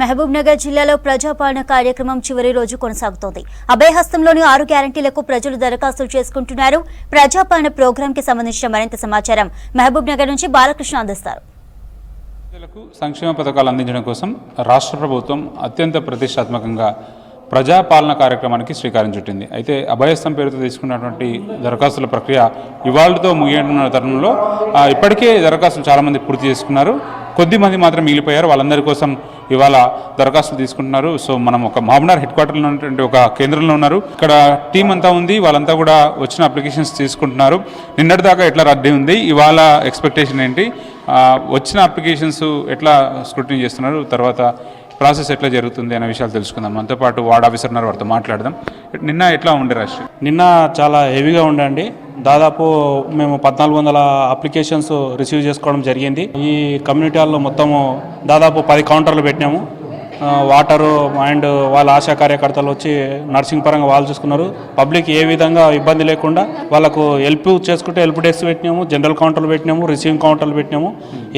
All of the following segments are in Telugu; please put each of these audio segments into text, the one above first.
మహబూబ్ నగర్ జిల్లాలో ప్రజాపాలన కార్యక్రమం చివరి రోజు కొనసాగుతోంది. అభయహస్తంలోని 6 గ్యారంటీలకు ప్రజలు దరఖాస్తులు చేసుకుంటున్నారు. ప్రజాపాలన ప్రోగ్రాం కి సంబంధించిన మరింత సమాచారం మహబూబ్ నగర్ నుంచి బాలకృష్ణ అందిస్తారు. ప్రజలకు సంక్షేమ పథకాలు అందించడం కోసం రాష్ట్ర ప్రభుత్వం అత్యంత ప్రతిష్టాత్మకంగా ప్రజాపాలన కార్యక్రమానికి శ్రీకారం చుట్టింది. అయితే అభయస్థం పేరుతో తీసుకున్నటువంటి దరఖాస్తుల ప్రక్రియ ఇవాళతో ముగియనున్న తరుణంలో ఇప్పటికే దరఖాస్తులు చాలామంది పూర్తి చేసుకున్నారు. కొద్దిమంది మాత్రం మిగిలిపోయారు. వాళ్ళందరి కోసం ఇవాళ దరఖాస్తులు తీసుకుంటున్నారు. సో మనం ఒక మహబూబ్నగర్ హెడ్ క్వార్టర్లో ఉన్నటువంటి ఒక కేంద్రంలో ఉన్నారు. ఇక్కడ టీం అంతా ఉంది. వాళ్ళంతా కూడా వచ్చిన అప్లికేషన్స్ తీసుకుంటున్నారు. నిన్నటిదాకా ఎట్లా రద్దీ ఉంది, ఇవాళ ఎక్స్పెక్టేషన్ ఏంటి, వచ్చిన అప్లికేషన్స్ ఎట్లా స్క్రూటినీ చేస్తున్నారు, తర్వాత ప్రాసెస్ ఎట్లా జరుగుతుంది అనే విషయాలు తెలుసుకుందాం. మనతో పాటు వార్డ్ ఆఫీసర్ ఉన్నారు, వారితో మాట్లాడదాం. నిన్న ఎట్లా ఉండే రాష్ట్ర? నిన్న చాలా హెవీగా ఉండండి. దాదాపు మేము 1400 అప్లికేషన్స్ రిసీవ్ చేసుకోవడం జరిగింది. ఈ కమ్యూనిటీ హాల్లో మొత్తము దాదాపు 10 కౌంటర్లు పెట్టినాము. వాటరు అండ్ వాళ్ళ ఆశా కార్యకర్తలు వచ్చి నర్సింగ్ పరంగా వాళ్ళు చూసుకున్నారు. పబ్లిక్ ఏ విధంగా ఇబ్బంది లేకుండా వాళ్ళకు హెల్ప్ చేసుకుంటే హెల్ప్ డెస్క్ పెట్టినాము, జనరల్ కౌంటర్లు పెట్టినాము, రిసీవింగ్ కౌంటర్లు పెట్టినాము.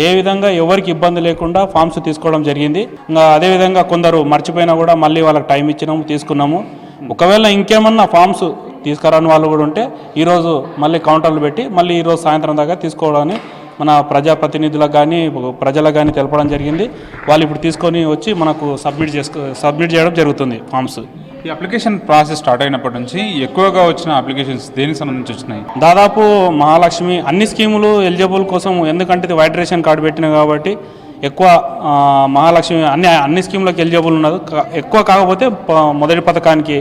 ఏ విధంగా ఎవరికి ఇబ్బంది లేకుండా ఫామ్స్ తీసుకోవడం జరిగింది. ఇంకా అదేవిధంగా కొందరు మర్చిపోయినా కూడా మళ్ళీ వాళ్ళకి టైం ఇచ్చినాము, తీసుకున్నాము. ఒకవేళ ఇంకేమన్నా ఫామ్స్ తీసుకురాని వాళ్ళు కూడా ఉంటే ఈరోజు మళ్ళీ కౌంటర్లు పెట్టి మళ్ళీ ఈరోజు సాయంత్రం దాకా తీసుకోవడాన్ని మన ప్రజాప్రతినిధులకు కానీ ప్రజలకు కానీ తెలపడం జరిగింది. వాళ్ళు ఇప్పుడు తీసుకొని వచ్చి మనకు సబ్మిట్ చేయడం జరుగుతుంది ఫామ్స్. ఈ అప్లికేషన్ ప్రాసెస్ స్టార్ట్ అయినప్పటి నుంచి ఎక్కువగా వచ్చిన అప్లికేషన్స్ దేనికి సంబంధించి వచ్చినాయి? దాదాపు మహాలక్ష్మి అన్ని స్కీములు ఎలిజిబుల్ కోసం, ఎందుకంటే వైట్ రేషన్ కార్డు పెట్టినా కాబట్టి ఎక్కువ మహాలక్ష్మి అన్ని స్కీములకు ఎలిజిబుల్ ఉన్నది. ఎక్కువ కాకపోతే మొదటి పథకానికి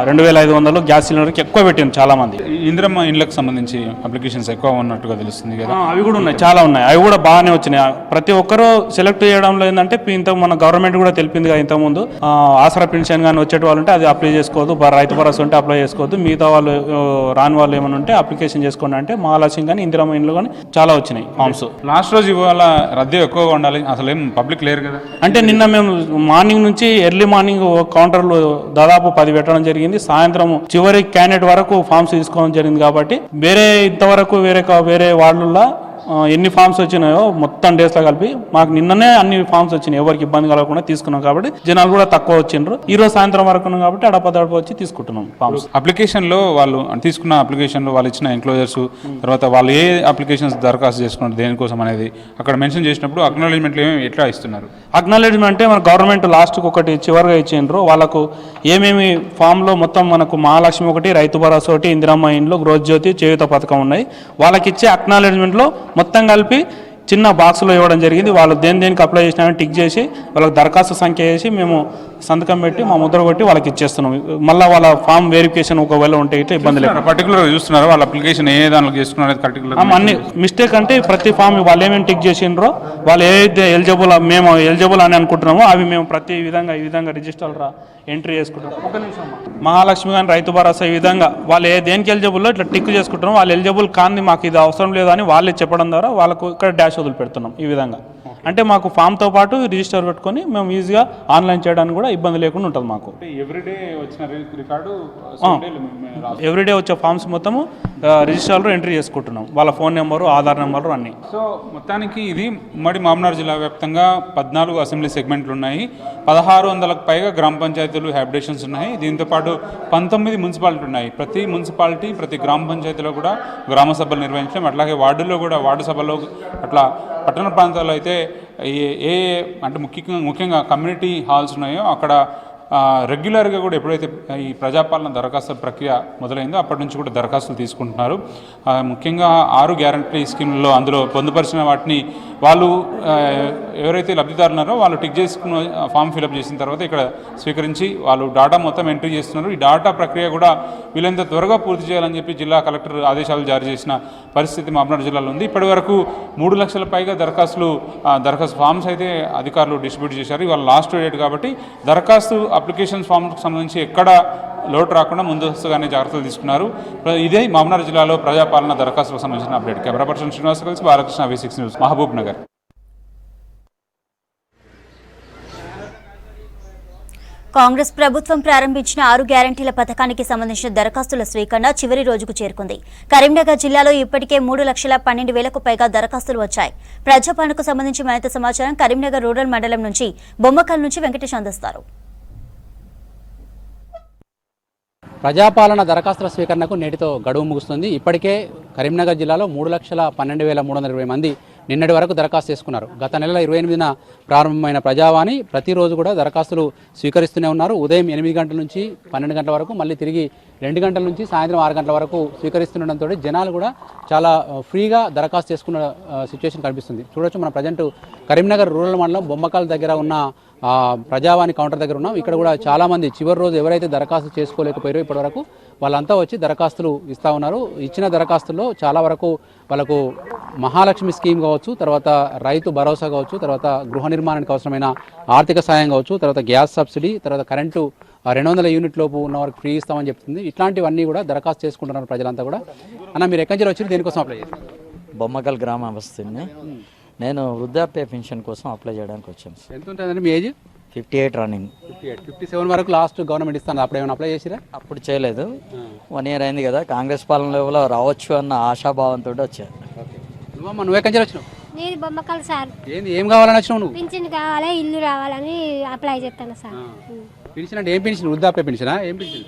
2500 గ్యాస్ సిలిండర్కి ఎక్కువ పెట్టింది చాలామంది. ఇందిరమ్మ ఇండ్లకు సంబంధించి అప్లికేషన్స్ ఎక్కువ ఉన్నట్టుగా తెలుస్తుంది కదా? అవి కూడా ఉన్నాయి, చాలా ఉన్నాయి. అవి కూడా బాగానే వచ్చినాయి. ప్రతి ఒక్కరూ సెలెక్ట్ చేయడంలో ఏంటంటే ఇంత మన గవర్నమెంట్ కూడా తెలిపింది కదా ఇంతకుముందు, ఆసరా పెన్షన్ కానీ వచ్చేటి వాళ్ళు ఉంటే అది అప్లై చేసుకోవద్దు, రైతు భరోసా ఉంటే అప్లై చేసుకోవద్దు, మిగతా వాళ్ళు రాని వాళ్ళు ఏమైనా ఉంటే అప్లికేషన్ చేసుకోండి అంటే మహాలక్ష్మి కానీ ఇందిరమ్మ ఇండ్లు కానీ చాలా వచ్చినాయి ఫామ్స్. లాస్ట్ రోజు ఇవాళ రద్దీ ఎక్కువగా ఉండాలి, అసలు ఏం పబ్లిక్ లేరు కదా? అంటే నిన్న మేము మార్నింగ్ నుంచి ఎర్లీ మార్నింగ్ కౌంటర్లు దాదాపు 10 పెట్టడం జరిగింది. సాయంత్రం చివరి క్యాండిడేట్ వరకు ఫామ్స్ తీసుకోవడం జరిగింది. కాబట్టి ఇంతవరకు వేరే వార్డుల్లో ఎన్ని ఫామ్స్ వచ్చినాయో మొత్తం డేస్లో కలిపి మాకు నిన్ననే అన్ని ఫామ్స్ వచ్చినాయి. ఎవరికి ఇబ్బంది కలగకుండా తీసుకున్నాం కాబట్టి జనాలు కూడా తక్కువ వచ్చిండ్రు. ఈ రోజు సాయంత్రం వరకు ఉన్నాం కాబట్టి అడపదడప వచ్చి తీసుకుంటున్నాం ఫామ్స్. అప్లికేషన్లో వాళ్ళు తీసుకున్న అప్లికేషన్లో వాళ్ళు ఇచ్చిన ఎంక్లోజర్స్, తర్వాత వాళ్ళు ఏ అప్లికేషన్స్ దరఖాస్తు చేసుకున్నారు దేనికోసం అనేది అక్కడ మెన్షన్ చేసినప్పుడు అక్నాలెడ్జ్మెంట్లు ఎట్లా ఇస్తున్నారు? అక్నాలెడ్జ్మెంట్ అంటే మన గవర్నమెంట్ లాస్ట్కి ఒకటి చివరిగా ఇచ్చిండ్రు. వాళ్ళకు ఏమేమి ఫామ్లో మొత్తం మనకు మహాలక్ష్మి ఒకటి, రైతు భరోసా ఒకటి, ఇందిరమ్మ ఇండ్లు, గృహజ్యోతి, చేయూత పథకం ఉన్నాయి. వాళ్ళకి ఇచ్చే అక్నాలెడ్జ్మెంట్లో మొత్తం కలిపి చిన్న బాక్స్లో ఇవ్వడం జరిగింది. వాళ్ళు దేనికి అప్లై చేసినా టిక్ చేసి వాళ్ళకి దరఖాస్తు సంఖ్య వేసి మేము సంతకం పెట్టి మా ముద్ర కొట్టి వాళ్ళకి ఇచ్చేస్తున్నాం. మళ్ళీ వాళ్ళ ఫామ్ వెరిఫికేషన్ ఒకవేళ ఉంటే ఇట్లా ఇబ్బంది లేదు. పర్టికులర్ చూస్తున్నారు వాళ్ళ అప్లికేషన్ ఏ దానిలో చేసుకున్నారు పర్టికులర్ అన్ని మిస్టేక్ అంటే ప్రతి ఫామ్ వాళ్ళు ఏమేమి టిక్ చేసిండ్రో వాళ్ళు ఏదైతే ఎలిజిబుల్ మేము ఎలిజిబుల్ అని అనుకుంటున్నామో అవి మేము ఈ విధంగా రిజిస్టర్ ఎంట్రీ చేసుకుంటాం. ఒక నిమిషం, మహాలక్ష్మి కానీ రైతు భరోసా ఈ విధంగా వాళ్ళు దేనికి ఎలిజిబుల్లో ఇట్లా టిక్ చేసుకుంటున్నాం. వాళ్ళు ఎలిజిబుల్ కానీ మాకు ఇది అవసరం లేదు అని వాళ్ళే చెప్పడం ద్వారా వాళ్ళకు ఇక్కడ డాష్ వదిలి పెడుతున్నాం. ఈ విధంగా అంటే మాకు ఫామ్తో పాటు రిజిస్టర్ పెట్టుకొని మేము ఈజీగా ఆన్లైన్ చేయడానికి కూడా ఇబ్బంది లేకుండా ఉంటుంది. మాకు ఎవ్రీడే వచ్చే ఫామ్స్ మొత్తము రిజిస్టర్లో ఎంట్రీ చేసుకుంటున్నాం. వాళ్ళ ఫోన్ నెంబరు, ఆధార్ నెంబరు అన్నీ. సో మొత్తానికి ఇది ఉమ్మడి మహబూబ్నగర్ జిల్లా వ్యాప్తంగా 14 అసెంబ్లీ సెగ్మెంట్లు ఉన్నాయి. 1600కు పైగా గ్రామ పంచాయతీలు హ్యాబిటేషన్స్ ఉన్నాయి. దీంతోపాటు 19 మున్సిపాలిటీ ఉన్నాయి. ప్రతి మున్సిపాలిటీ, ప్రతి గ్రామ పంచాయతీలో కూడా గ్రామ సభలు నిర్వహించడం, అట్లాగే వార్డుల్లో కూడా వార్డు సభలో, అట్లా పట్టణ ప్రాంతాల్లో అయితే అంటే ముఖ్యంగా కమ్యూనిటీ హాల్స్ ఉన్నాయో అక్కడ రెగ్యులర్గా కూడా ఎప్పుడైతే ఈ ప్రజాపాలన దరఖాస్తు ప్రక్రియ మొదలైందో అప్పటి నుంచి కూడా దరఖాస్తులు తీసుకుంటున్నారు. ముఖ్యంగా 6 గ్యారంటీ స్కీమ్లలో అందులో పొందుపరిచిన వాటిని వాళ్ళు ఎవరైతే లబ్ధిదారులు ఉన్నారో వాళ్ళు టిక్ చేసుకున్న ఫామ్ ఫిలప్ చేసిన తర్వాత ఇక్కడ స్వీకరించి వాళ్ళు డాటా మొత్తం ఎంట్రీ చేస్తున్నారు. ఈ డాటా ప్రక్రియ కూడా వీళ్ళంత త్వరగా పూర్తి చేయాలని చెప్పి జిల్లా కలెక్టర్ ఆదేశాలు జారీ చేసిన పరిస్థితి మహబూబ్నగర్ జిల్లాలో ఉంది. ఇప్పటి వరకు 3 లక్షల పైగా దరఖాస్తు ఫామ్స్ అయితే అధికారులు డిస్ట్రిబ్యూట్ చేశారు. ఇవాళ లాస్ట్ డేట్ కాబట్టి దరఖాస్తు అప్లికేషన్ ఫామ్కి సంబంధించి ఎక్కడ లోటు రాకుండా ముందస్తుగానే జాగ్రత్తలు తీసుకున్నారు. ఇదే మహబూబ్నగర్ జిల్లాలో ప్రజాపాలన దరఖాస్తులకు సంబంధించిన అప్డేట్. కెమెరా పర్సన్ శ్రీనివాస్ కలిసి బాలకృష్ణ, V6 న్యూస్, మహబూబ్ నగర్. కాంగ్రెస్ ప్రభుత్వం ప్రారంభించిన 6 గ్యారంటీల పథకానికి సంబంధించిన దరఖాస్తుల స్వీకరణ చివరి రోజుకు చేరుకుంది. కరీంనగర్ జిల్లాలో ఇప్పటికే 3,12,000కు పైగా దరఖాస్తులు వచ్చాయి. ప్రజాపాలనకు సంబంధించి మరింత సమాచారం కరీంనగర్ రూరల్ మండలం నుంచి బొమ్మకల్ నుంచి వెంకటేష్ అందిస్తారు. ప్రజాపాలన దరఖాస్తుల స్వీకరణకు నేటితో గడువు ముగుస్తుంది. ఇప్పటికే కరీంనగర్ జిల్లాలో 3,12,320 మంది నిన్నటి వరకు దరఖాస్తు చేసుకున్నారు. గత నెల 28న ప్రారంభమైన ప్రజావాణి ప్రతిరోజు కూడా దరఖాస్తులు స్వీకరిస్తూనే ఉన్నారు. ఉదయం 8 గంటల నుంచి 12 గంటల వరకు, మళ్ళీ తిరిగి 2 గంటల నుంచి సాయంత్రం 6 గంటల వరకు స్వీకరిస్తుండడంతో జనాలు కూడా చాలా ఫ్రీగా దరఖాస్తు చేసుకున్న సిచ్యువేషన్ కనిపిస్తుంది. చూడొచ్చు, మన ప్రజెంట్ కరీంనగర్ రూరల్ మండలం బొమ్మకాల దగ్గర ఉన్న ప్రజావాణి కౌంటర్ దగ్గర ఉన్నాం. ఇక్కడ కూడా చాలామంది చివరి రోజు ఎవరైతే దరఖాస్తు చేసుకోలేకపోయారో ఇప్పటివరకు వాళ్ళంతా వచ్చి దరఖాస్తులు ఇస్తూ ఉన్నారు. ఇచ్చిన దరఖాస్తుల్లో చాలా వరకు వాళ్ళకు మహాలక్ష్మి స్కీమ్ కావచ్చు, తర్వాత రైతు భరోసా కావచ్చు, తర్వాత గృహ నిర్మాణానికి అవసరమైన ఆర్థిక సాయం కావచ్చు, తర్వాత గ్యాస్ సబ్సిడీ, తర్వాత కరెంటు 200 యూనిట్ లోపు ఉన్న వరకు ఫ్రీ ఇస్తామని చెప్తుంది. ఇట్లాంటివన్నీ కూడా దరఖాస్తు చేసుకుంటున్నారు ప్రజలంతా కూడా. అన్న, మీరు ఎక్కడి నుంచి వచ్చి దేనికోసం అప్లై చేశారు? బొమ్మకల్ గ్రామ వస్తుంది. నేను వృద్ధాప్య పెన్షన్ కోసం అప్లై చేయడానికి వచ్చాను. ఎంత ఉంటుందండి మీ ఏజ్? 58 రన్నింగ్. 57 వరకు లాస్ట్ గవర్నమెంట్ ఇస్తాను. అప్పుడు ఏమైనా అప్లై చేసిరా? అప్పుడు చేయలేదు. 1 ఇయర్ అయింది కదా, కాంగ్రెస్ పాలనలో రావచ్చు అన్న ఆశాభావంతో వచ్చాను. నువ్వు ఎక్కడి నుంచి వచ్చినావు? నేను బొమ్మకల్ సార్. ఏం కావాలని వచ్చినావు నువ్వు? పింఛన్ కావాలి, ఇల్లు రావాలని అప్లై చేస్తాను సార్. పెన్షన్ అంటే ఏం పెన్షన్? వృద్ధాప్య పెన్షనా? ఏం పెన్షన్?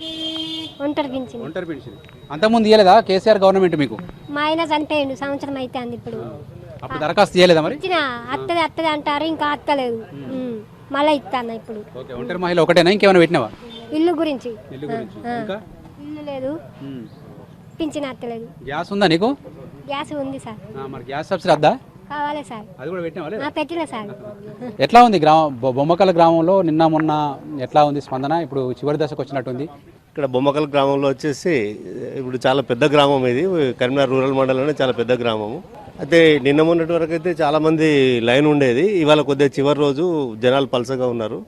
ఒంటరి పింఛన్. ఒంటరి పెన్షన్. అంతకుముందు ఇవ్వలేదా కేసీఆర్ గవర్నమెంట్ మీకు? మా ఆయన చనిపోయిండు, సంవత్సరం అయితే అంది. ఇప్పుడు అప్పుడు దరఖాస్తు చేయలేదా మరి? ఇచ్చిన అత్తది అంటారు, ఇంకా అత్తలేదు. మళ్ళీ ఇస్తాను ఇప్పుడు. ఓకే, ఒంటరి మహిళ ఒకటేనా, ఇంకేమైనా పెట్టినావా? ఇల్లు గురించి. ఇల్లు గురించి. ఇంకా ఇల్లు లేదు, పింఛన్ అత్తలేదు. గ్యాస్ ఉందా నీకు? గ్యాస్ ఉంది సార్. మరి గ్యాస్ సబ్సిడీ వద్దా? కావాలి సార్. అది కూడా పెట్టినా? పెట్టిన సార్. ఎట్లా ఉంది బొమ్మకల్ గ్రామంలో నిన్న మొన్న ఎట్లా ఉంది స్పందన? ఇప్పుడు చివరి దశకు వచ్చినట్టుంది. ఇక్కడ బొమ్మకల్ గ్రామంలో వచ్చేసి ఇప్పుడు చాలా పెద్ద గ్రామం ఇది. కరీంనగర్ రూరల్ మండలంలోనే చాలా పెద్ద గ్రామము. అయితే నిన్న మొన్నటి వరకు అయితే చాలామంది లైన్ ఉండేది. ఇవాళ కొద్దిగా చివరి రోజు జనాలు పలసగా ఉన్నారు.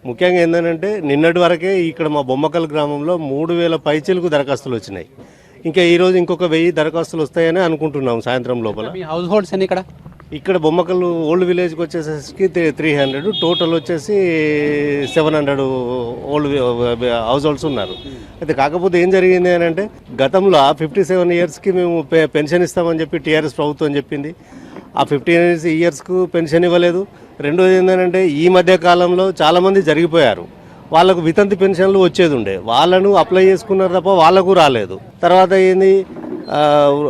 ముఖ్యంగా ఏంటంటే నిన్నటి వరకే ఇక్కడ మా బొమ్మకల్ గ్రామంలో 3,000 పైచీలకు దరఖాస్తులు వచ్చినాయి. ఇంకా ఈరోజు ఇంకొక 1000 దరఖాస్తులు వస్తాయని అనుకుంటున్నాం సాయంత్రం లోపల. మీ హౌస్ హోల్డ్స్ అన్ని ఇక్కడ బొమ్మకల్ ఓల్డ్ విలేజ్కి వచ్చేసరికి 300, టోటల్ వచ్చేసి 700 ఓల్డ్ హౌస్ హోల్డ్స్ ఉన్నారు. అయితే కాకపోతే ఏం జరిగింది అని అంటే గతంలో 57 ఇయర్స్కి మేము పెన్షన్ ఇస్తామని చెప్పి టీఆర్ఎస్ ప్రభుత్వం చెప్పింది. ఆ 15 ఇయర్స్కు పెన్షన్ ఇవ్వలేదు. రెండోది ఏంటంటే ఈ మధ్య కాలంలో చాలామంది జరిగిపోయారు. వాళ్ళకు వితంతి పెన్షన్లు వచ్చేది ఉండే, వాళ్ళను అప్లై చేసుకున్నారు తప్ప వాళ్ళకు రాలేదు. తర్వాత ఏంది,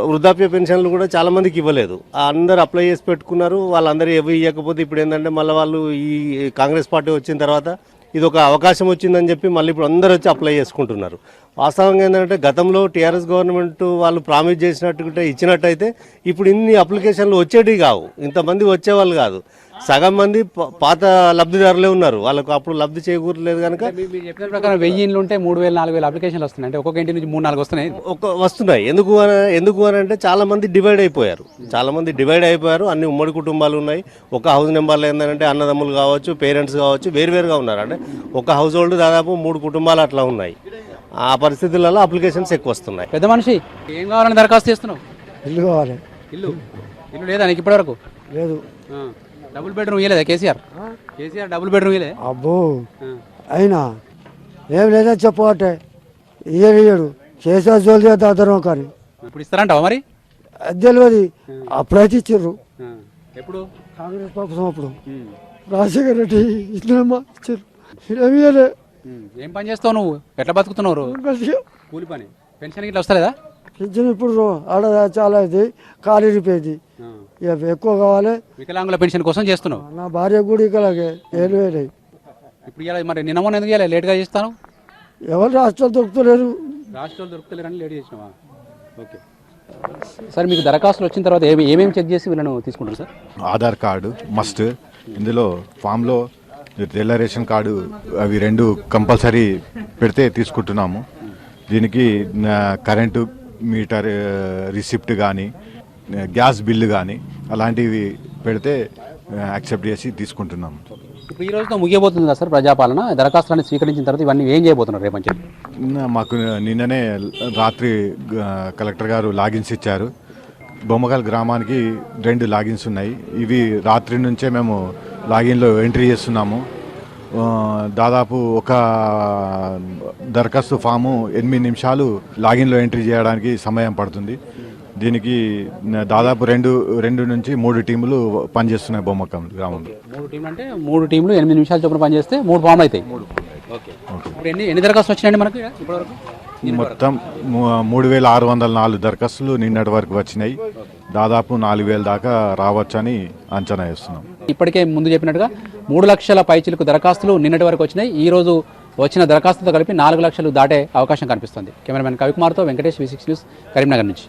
వృద్ధాప్య పెన్షన్లు కూడా చాలామందికి ఇవ్వలేదు. అందరు అప్లై చేసి పెట్టుకున్నారు. వాళ్ళందరూ ఏవి ఇవ్వకపోతే ఇప్పుడు ఏంటంటే మళ్ళీ వాళ్ళు ఈ కాంగ్రెస్ పార్టీ వచ్చిన తర్వాత ఇది ఒక అవకాశం వచ్చిందని చెప్పి మళ్ళీ ఇప్పుడు అందరూ వచ్చి అప్లై చేసుకుంటున్నారు. వాస్తవంగా ఏంటంటే గతంలో టీఆర్ఎస్ గవర్నమెంట్ వాళ్ళు ప్రామిస్ చేసినట్టు ఇచ్చినట్టయితే ఇప్పుడు ఇన్ని అప్లికేషన్లు వచ్చేటివి కావు, ఇంతమంది వచ్చేవాళ్ళు కాదు. సగం మంది పాత లబ్ధిదారులే ఉన్నారు, వాళ్ళకు అప్పుడు లబ్ధి చేకూరలేదు కనుక. మీరు చెప్పిన ప్రకారం 1000 ఇండ్లు ఉంటే 3,000 4,000 అప్లికేషన్లు వస్తున్నాయి. అంటే ఒక్కొక్క ఇంటి నుంచి 3-4 వస్తున్నాయి. వస్తున్నాయి. ఎందుకు అని అంటే చాలా మంది డివైడ్ అయిపోయారు. అన్ని ఉమ్మడి కుటుంబాలు ఉన్నాయి. ఒక హౌస్ నెంబర్లో ఏంటంటే అన్నదమ్ములు కావచ్చు, పేరెంట్స్ కావచ్చు, వేరువేరుగా ఉన్నారు. అంటే ఒక హౌస్ హోల్డ్ దాదాపు 3 కుటుంబాలు అట్లా ఉన్నాయి. ఆ పరిస్థితులలో అప్లికేషన్స్ ఎక్కువ వస్తున్నాయి. పెద్ద మనిషి, ఏం కావాలని దరఖాస్తు చేస్తున్నావు? ఇల్లు కావాలి. ఇల్లు లేదా నీకు ఇప్పటివరకు? లేదు. డబుల్ బెడ్రూమ్ ఇవ్వలేదా కేసీఆర్? డబుల్ బెడ్రూమ్ ఇవ్వలే? అబ్బో, అయినా ఏం లేదని చెప్పబట్టే ఇయ్యడు కేసీఆర్ జోలు చేద్దాం. కానీ ఇప్పుడు ఇస్తారంటావా మరి? అది తెలియదు. అప్పుడైతే ఇచ్చారు. ఎప్పుడు? కాంగ్రెస్ ప్రభుత్వం అప్పుడు రాజశేఖర రెడ్డి ఇచ్చినమ్మా ఇచ్చారు. ఏమి ఇవ్వలే. ఏం పని చేస్తావు నువ్వు? ఎట్లా బతుకుతున్నావు? కూలి పని. పెన్షన్ ఇట్లా వస్తలేదా? పెన్షన్ ఇప్పుడు ఆడ చాలా ఇది ఖాళీ రిపోయింది. ఇక ఎక్కువ కావాలి. వికలాంగుల పెన్షన్ కోసం చేస్తున్నావు? నా భార్య కూడా ఇలాగే 7,000. ఇప్పుడు ఇలా మరి నిన్న మొన్న ఎందుకు ఇవ్వాలి? లేట్గా చేస్తాను. ఎవరు రాష్ట్రాలు దొరుకుతలేరు. రాష్ట్రాలు దొరుకుతలేరని లేట్ చేసినావా? ఓకే సార్, మీకు దరఖాస్తులు వచ్చిన తర్వాత ఏమేమి చెక్ చేసి వీళ్ళను తీసుకుంటారు సార్? Aadhaar card must. ఇందులో ఫామ్లో తెల్ల రేషన్ కార్డు అవి 2 కంపల్సరీ పెడితే తీసుకుంటున్నాము. దీనికి కరెంటు మీటర్ రిసిప్ట్ కానీ గ్యాస్ బిల్లు కానీ అలాంటివి పెడితే యాక్సెప్ట్ చేసి తీసుకుంటున్నాము. ఇప్పుడు ఈ రోజుతో ముగియబోతుంది కదా సార్ ప్రజాపాలన? దరఖాస్తులను స్వీకరించిన తర్వాత ఇవన్నీ ఏం చేయబోతున్నారు రేపని చెప్పి? మాకు నిన్ననే రాత్రి కలెక్టర్ గారు లాగిన్స్ ఇచ్చారు. బొమ్మకల్ గ్రామానికి 2 లాగిన్స్ ఉన్నాయి. ఇవి రాత్రి నుంచే మేము లాగిన్లో ఎంట్రీ చేస్తున్నాము. దాదాపు ఒక దరఖాస్తు ఫాము 8 నిమిషాలు లాగిన్లో ఎంట్రీ చేయడానికి సమయం పడుతుంది. దీనికి దాదాపు రెండు నుంచి 3 టీములు పనిచేస్తున్నాయి బొమ్మకం గ్రామంలో. 3 టీంలు అంటే 3 టీంలు 8 నిమిషాల చొప్పున పనిచేస్తే 3 ఫామ్లు అవుతాయి. ఇప్పుడు ఎన్ని దరఖాస్తులు వచ్చినాయండి మనకి ఇప్పటివరకు? మొత్తం 3604 దరఖాస్తులు నిన్నటి వరకు వచ్చినాయి. దాదాపు 4000 దాకా రావచ్చని అంచనా వేస్తున్నాం. ఇప్పటికే ముందు చెప్పినట్టుగా 3 లక్షల పైచిలకు దరఖాస్తులు నిన్నటి వరకు వచ్చినాయి. ఈ రోజు వచ్చిన దరఖాస్తుతో కలిపి 4 లక్షలు దాటే అవకాశం కనిపిస్తుంది. కెమెరామెన్ కవికుమార్తో వెంకటేష్, V6 న్యూస్, కరీంనగర్ నుంచి.